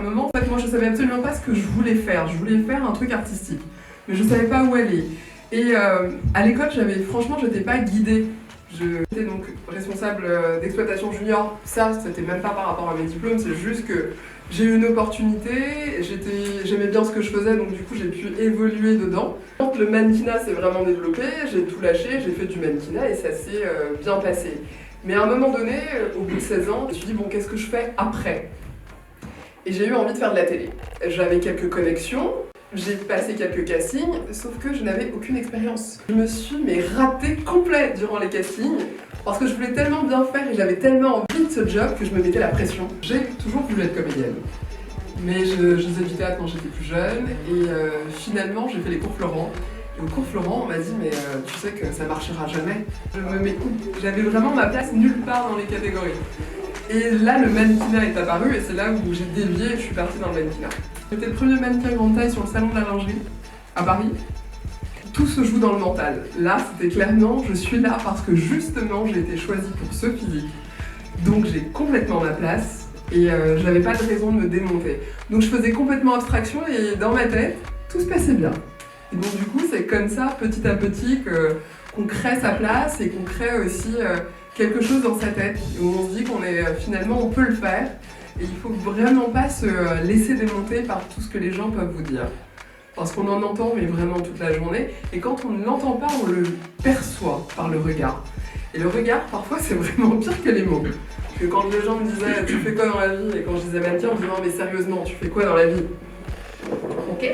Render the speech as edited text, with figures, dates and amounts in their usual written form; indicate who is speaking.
Speaker 1: moment, en fait, moi je savais absolument pas ce que je voulais faire. Je voulais faire un truc artistique, mais je savais pas où aller. Et à l'école, franchement, j'étais pas guidée. J'étais donc responsable d'exploitation junior. Ça, c'était même pas par rapport à mes diplômes, c'est juste que j'ai eu une opportunité, j'aimais bien ce que je faisais, donc du coup j'ai pu évoluer dedans. Quand le mannequinat s'est vraiment développé, j'ai tout lâché, j'ai fait du mannequinat et ça s'est bien passé. Mais à un moment donné, au bout de 16 ans, je me suis dit bon, qu'est-ce que je fais après? Et j'ai eu envie de faire de la télé. J'avais quelques connexions, j'ai passé quelques castings, sauf que je n'avais aucune expérience. Je me suis ratée complet durant les castings, parce que je voulais tellement bien faire et j'avais tellement envie de ce job que je me mettais la pression. J'ai toujours voulu être comédienne, mais je faisais du théâtre quand j'étais plus jeune et finalement j'ai fait les cours Florent. Et au cours Florent, on m'a dit mais tu sais que ça marchera jamais. J'avais vraiment ma place nulle part dans les catégories. Et là le mannequinat est apparu et c'est là où j'ai dévié et je suis partie dans le mannequinat. J'étais le premier mannequin grande taille sur le salon de la lingerie à Paris. Tout se joue dans le mental. Là, c'était clairement, je suis là parce que justement, j'ai été choisie pour ce physique. Donc j'ai complètement ma place et je n'avais pas de raison de me démonter. Donc je faisais complètement abstraction et dans ma tête, tout se passait bien. Et donc du coup, c'est comme ça, petit à petit, qu'on crée sa place et qu'on crée aussi quelque chose dans sa tête. Où on se dit finalement, on peut le faire. Et il faut vraiment pas se laisser démonter par tout ce que les gens peuvent vous dire. Parce qu'on en entend mais vraiment toute la journée. Et quand on ne l'entend pas, on le perçoit par le regard. Et le regard, parfois, c'est vraiment pire que les mots. Parce que quand les gens me disaient « tu fais quoi dans la vie ?» et quand je disais « mannequin », on me disait « non mais sérieusement, tu fais quoi dans la vie ?» Ok.